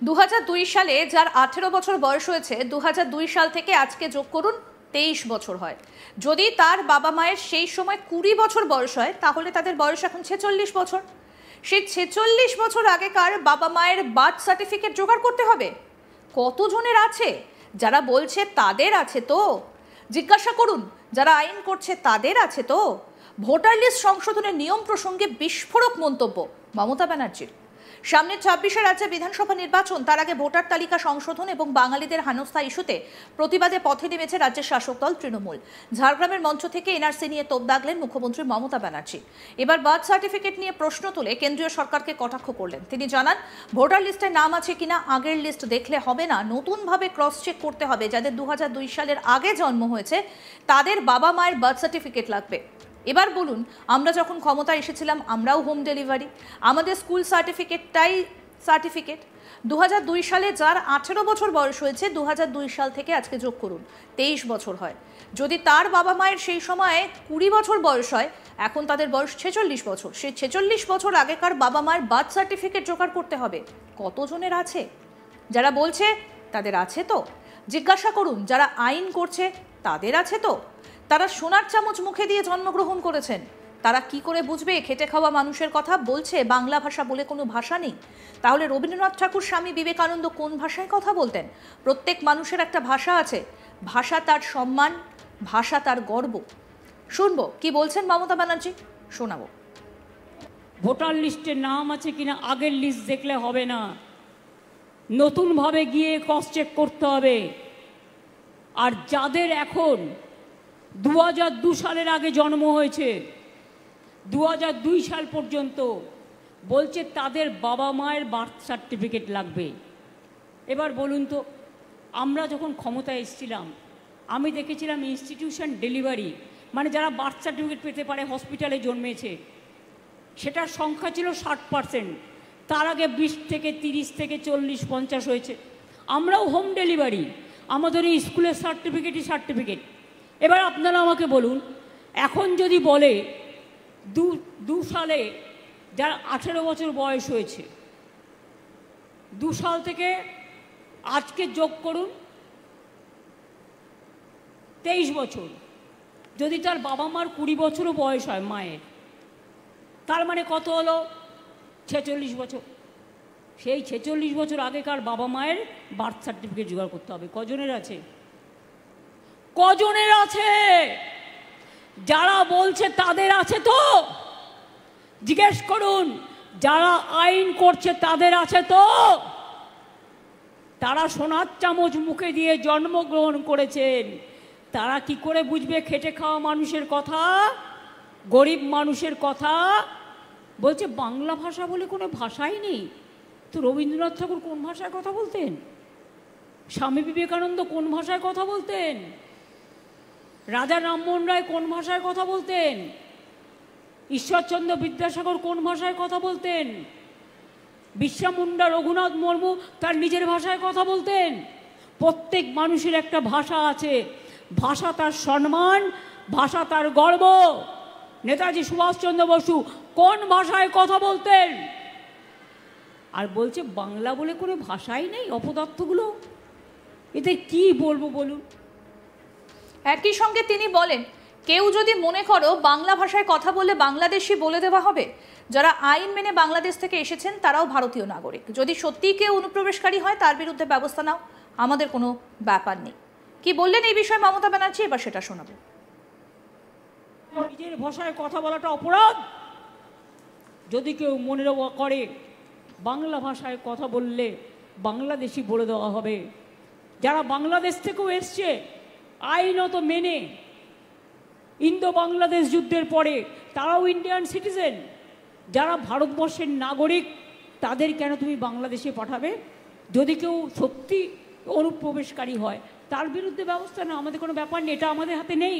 2002 সালে যার 18 বছর বয়স হয়েছে 2002 সাল থেকে আজকে যোগ করুন 23 বছর হয়। যদি তার বাবা মায়ের সেই সময় 20 বছর বয়স হয় তাহলে তাদের বয়স এখন 46 বছর। সেই 46 বছর আগেকার বাবা মায়ের বার্থ সার্টিফিকেট জোগাড় করতে হবে। কতজনের আছে? যারা বলছে তাদের আছে তো? জিজ্ঞাসা করুন যারা আইন করছে তাদের আছে তো? ভোটার লিস্ট সংশোধনের নিয়ম প্রসঙ্গে বিস্ফোরক মন্তব্য মমতা ব্যানার্জির। সামনে 26-এ রাজ্যে বিধানসভা নির্বাচন, তার আগে ভোটার তালিকা সংশোধন এবং বাঙালিদের হেনস্থা ইস্যুতে প্রতিবাদে পথে নেমেছে রাজ্যের শাসক দল তৃণমূল। ঝাড়গ্রামের মঞ্চ থেকে এনআরসি নিয়ে তোপ দাগলেন মুখ্যমন্ত্রী মমতা ব্যানার্জি। এবার বার্থ সার্টিফিকেট নিয়ে প্রশ্ন তুলে কেন্দ্রীয় সরকারকে কটাক্ষ করলেন। তিনি জানান, ভোটার লিস্টে নাম আছে কিনা আগের লিস্ট দেখলে হবে না, নতুনভাবে ক্রস চেক করতে হবে। যাদের 2002 সালের আগে জন্ম হয়েছে তাদের বাবা মায়ের বার্থ সার্টিফিকেট লাগবে। এবার বলুন, আমরা যখন ক্ষমতায় এসেছিলাম আমরাও হোম ডেলিভারি, আমাদের স্কুল সার্টিফিকেটটাই সার্টিফিকেট। 2002 সালে যার 18 বছর বয়স হয়েছে 2002 সাল থেকে আজকে যোগ করুন 23 বছর হয়। যদি তার বাবা মায়ের সেই সময়ে 20 বছর বয়স হয়, এখন তাদের বয়স 46 বছর। সেই 46 বছর আগেকার বাবা মায়ের বার্থ সার্টিফিকেট জোগাড় করতে হবে। কতজনের আছে? যারা বলছে তাদের আছে তো? জিজ্ঞাসা করুন যারা আইন করছে তাদের আছে তো? তারা সোনার চামচ মুখে দিয়ে জন্মগ্রহণ করেছেন, তারা কি করে বুঝবে খেটে খাওয়া মানুষের কথা? বলছে বাংলা ভাষা বলে কোনো ভাষা নেই। তাহলে রবীন্দ্রনাথ ঠাকুর, স্বামী বিবেকানন্দ কোন ভাষায় কথা বলতেন? প্রত্যেক মানুষের একটা ভাষা আছে, ভাষা তার সম্মান, ভাষা তার গর্ব। শুনবো কি বলছেন মমতা ব্যানার্জি, শোনাবো। ভোটার লিস্টে নাম আছে কিনা আগের লিস্ট দেখলে হবে না, নতুনভাবে গিয়ে ক্রস চেক করতে হবে। আর যাদের এখন 2002 সালের আগে জন্ম হয়েছে, 2002 সাল পর্যন্ত বলছে তাদের বাবা মায়ের বার্থ সার্টিফিকেট লাগবে। এবার বলুন তো, আমরা যখন ক্ষমতায় এসেছিলাম আমি দেখেছিলাম ইনস্টিটিউশন ডেলিভারি, মানে যারা বার্থ সার্টিফিকেট পেতে পারে হসপিটালে জন্মেছে, সেটার সংখ্যা ছিল 60%। তার আগে 20 থেকে 30 থেকে 40 50 হয়েছে। আমরাও হোম ডেলিভারি, আমাদের এই স্কুলের সার্টিফিকেটই সার্টিফিকেট। এবার আপনারা আমাকে বলুন, এখন যদি বলে 2 সালে যার 18 বছর বয়স হয়েছে, 2 সাল থেকে আজকে যোগ করুন 23 বছর। যদি তার বাবা মার 20 বছরও বয়স হয় মায়ের, তার মানে কত হলো? 46 বছর। সেই 46 বছর আগেকার বাবা মায়ের বার্থ সার্টিফিকেট জোগাড় করতে হবে। কজনের আছে? কজনের আছে? যারা বলছে তাদের আছে তো? জিজ্ঞেস করুন যারা আইন করছে তাদের আছে তো? তারা সোনার চামচ মুখে দিয়ে জন্মগ্রহণ করেছেন, তারা কি করে বুঝবে খেটে খাওয়া মানুষের কথা, গরিব মানুষের কথা? বলছে বাংলা ভাষা বলে কোনো ভাষাই নেই। তো রবীন্দ্রনাথ ঠাকুর কোন ভাষায় কথা বলতেন? স্বামী বিবেকানন্দ কোন ভাষায় কথা বলতেন? রাজা রামমোহন রায় কোন ভাষায় কথা বলতেন? ঈশ্বরচন্দ্র বিদ্যাসাগর কোন ভাষায় কথা বলতেন? বিরসা মুন্ডা, রঘুনাথ মুর্মু তার নিজের ভাষায় কথা বলতেন। প্রত্যেক মানুষের একটা ভাষা আছে, ভাষা তার সম্মান, ভাষা তার গর্ব। নেতাজি সুভাষচন্দ্র বসু কোন ভাষায় কথা বলতেন? আর বলছে বাংলা বলে কোনো ভাষাই নেই। অপদার্থগুলো, এতে কি বলবো বলুন? একই সঙ্গে তিনি বলেন, কেউ যদি মনে করো বাংলা ভাষায় কথা বললে বাংলাদেশি বলে দেওয়া হবে, যারা আইন মেনে বাংলাদেশ থেকে এসেছেন তারাও ভারতীয় নাগরিক। যদি সত্যিই কেউ অনুপ্রবেশকারী হয় তার বিরুদ্ধে ব্যবস্থা নাও, আমাদের কোনো ব্যাপার নেই। কি বললেন এই বিষয়ে মমতা ব্যানার্জি, এবার সেটা শোনাবো। নিজের ভাষায় কথা বলাটা অপরাধ। যদি কেউ মনে করে বাংলা ভাষায় কথা বললে বাংলাদেশি বলে দেওয়া হবে, যারা বাংলাদেশ থেকেও এসছে আইনত মেনে, ইন্দো বাংলাদেশ যুদ্ধের পরে তারাও ইন্ডিয়ান সিটিজেন, যারা ভারতবর্ষের নাগরিক, তাদের কেন তুমি বাংলাদেশে পাঠাবে? যদি কেউ সত্যি অনুপ্রবেশকারী হয় তার বিরুদ্ধে ব্যবস্থা না, আমাদের কোনো ব্যাপার নেই। এটা আমাদের হাতে নেই,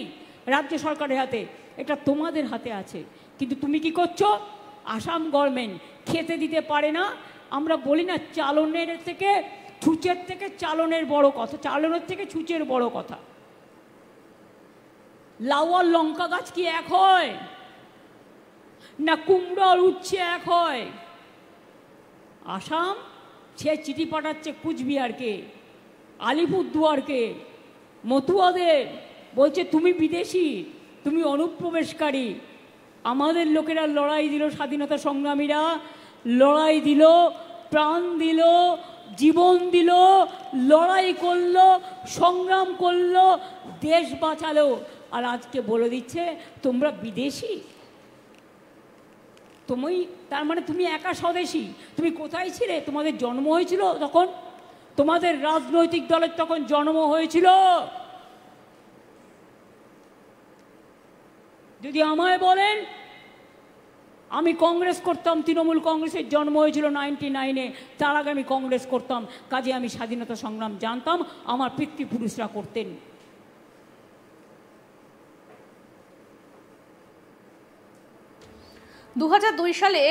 রাজ্য সরকারের হাতে, এটা তোমাদের হাতে আছে। কিন্তু তুমি কি করছো? আসাম গভর্নমেন্ট খেতে দিতে পারে না। আমরা বলি না চালনের থেকে ছুঁচের থেকে চালনের বড় কথা, চালনের থেকে ছুঁচের বড় কথা। লাউ আর লঙ্কা গাছ কি এক হয়? না কুমড়ো আর উচ্ছে এক হয়? আসাম সে চিঠি পাঠাচ্ছে কুচবিহারকে, আলিপুরদুয়ারকে, মতুয়াদের, বলছে তুমি বিদেশি, তুমি অনুপ্রবেশকারী। আমাদের লোকেরা লড়াই দিল, স্বাধীনতা সংগ্রামীরা লড়াই দিল, প্রাণ দিল, জীবন দিল, লড়াই করলো, সংগ্রাম করলো, দেশ বাঁচালো। আর আজকে বলে দিচ্ছে তোমরা বিদেশি। তুমি তার মানে তুমি একা স্বদেশী। তুমি কোথায় ছিলে? তোমাদের জন্ম হয়েছিল তখন? তোমাদের রাজনৈতিক দলের তখন জন্ম হয়েছিল? যদি আমায় বলেন, আমি কংগ্রেস করতাম, তৃণমূল কংগ্রেসের জন্ম হয়েছিল 99-এ, তার আগে আমি কংগ্রেস করতাম, কাজে আমি স্বাধীনতা সংগ্রাম জানতাম, আমার পিতৃপুরুষরা করতেন। দু সালে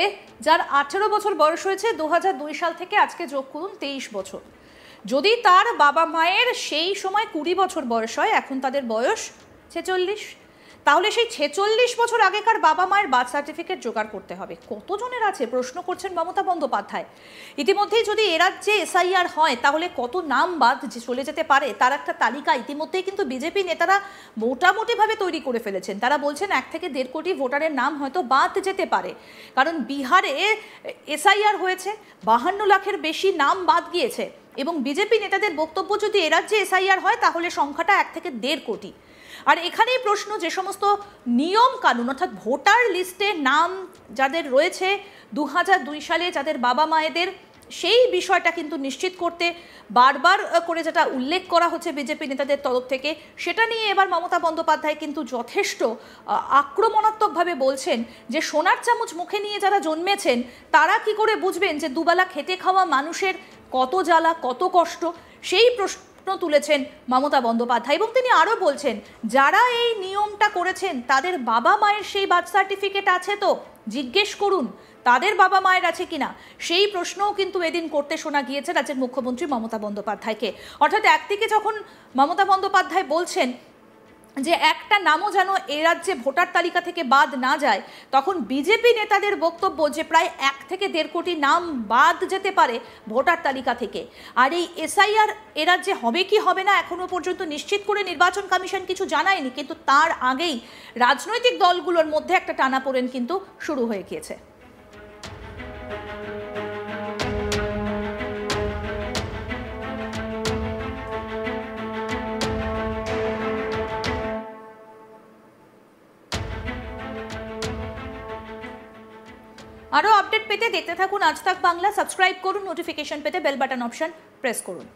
যার 18 বছর বয়স হয়েছে, 2002 সাল থেকে আজকে যোগ করুন 23 বছর। যদি তার বাবা মায়ের সেই সময় 20 বছর বয়স হয়, এখন তাদের বয়স 46, তাহলে সেই 46 বছর আগেকার বাবা মায়ের বার্থ সার্টিফিকেট জোগাড় করতে হবে। কতজনের আছে প্রশ্ন করছেন মমতা বন্দ্যোপাধ্যায়। ইতিমধ্যেই যদি এ রাজ্যে এসআইআর হয় তাহলে কত নাম বাদ চলে যেতে পারে তার একটা তালিকা ইতিমধ্যেই কিন্তু বিজেপি নেতারা মোটামুটিভাবে তৈরি করে ফেলেছেন। তারা বলছেন 1 থেকে 1.5 কোটি ভোটারের নাম হয়তো বাদ যেতে পারে, কারণ বিহারে এসআইআর হয়েছে, 52 লাখের বেশি নাম বাদ গিয়েছে, এবং বিজেপি নেতাদের বক্তব্য যদি এ রাজ্যে এসআইআর হয় তাহলে সংখ্যাটা 1 থেকে 1.5 কোটি। আর এখানেই প্রশ্ন, যে সমস্ত নিয়ম কানুন অর্থাৎ ভোটার লিস্টে নাম যাদের রয়েছে 2002 সালে যাদের বাবা মায়েদের, সেই বিষয়টা কিন্তু নিশ্চিত করতে বারবার করে যেটা উল্লেখ করা হচ্ছে বিজেপি নেতাদের তরফ থেকে, সেটা নিয়ে এবার মমতা বন্দ্যোপাধ্যায় কিন্তু যথেষ্ট আক্রমণাত্মকভাবে বলছেন যে সোনার চামচ মুখে নিয়ে যারা জন্মেছেন তারা কি করে বুঝবেন যে দুবেলা খেটে খাওয়া মানুষের কত জ্বালা, কত কষ্ট। সেই প্রশ্ন তুলেছেন মমতা বন্দ্যোপাধ্যায়, এবং তিনি আরও বলছেন যারা এই নিয়মটা করেছেন তাদের বাবা মায়ের সেই বার্থ সার্টিফিকেট আছে তো, জিজ্ঞেস করুন তাদের বাবা মায়ের আছে কিনা। সেই প্রশ্নও কিন্তু এদিন করতে শোনা গিয়েছে রাজ্যের মুখ্যমন্ত্রী মমতা বন্দ্যোপাধ্যায়কে। অর্থাৎ একদিকে যখন মমতা বন্দ্যোপাধ্যায় বলছেন যে একটা নামও যেন এ রাজ্যে ভোটার তালিকা থেকে বাদ না যায়, তখন বিজেপি নেতাদের বক্তব্য যে প্রায় 1 থেকে 1.5 কোটি নাম বাদ যেতে পারে ভোটার তালিকা থেকে। আর এই এসআইআর এ রাজ্যে হবে কি হবে না এখনো পর্যন্ত নিশ্চিত করে নির্বাচন কমিশন কিছু জানায়নি, কিন্তু তার আগেই রাজনৈতিক দলগুলোর মধ্যে একটা টানাপোড়েন কিন্তু শুরু হয়ে গিয়েছে। আরও আপডেট পেতে দেখতে থাকুন আজ তাক বাংলা, সাবস্ক্রাইব করুন, নোটিফিকেশন পেতে বেল বাটন অপশন প্রেস করুন।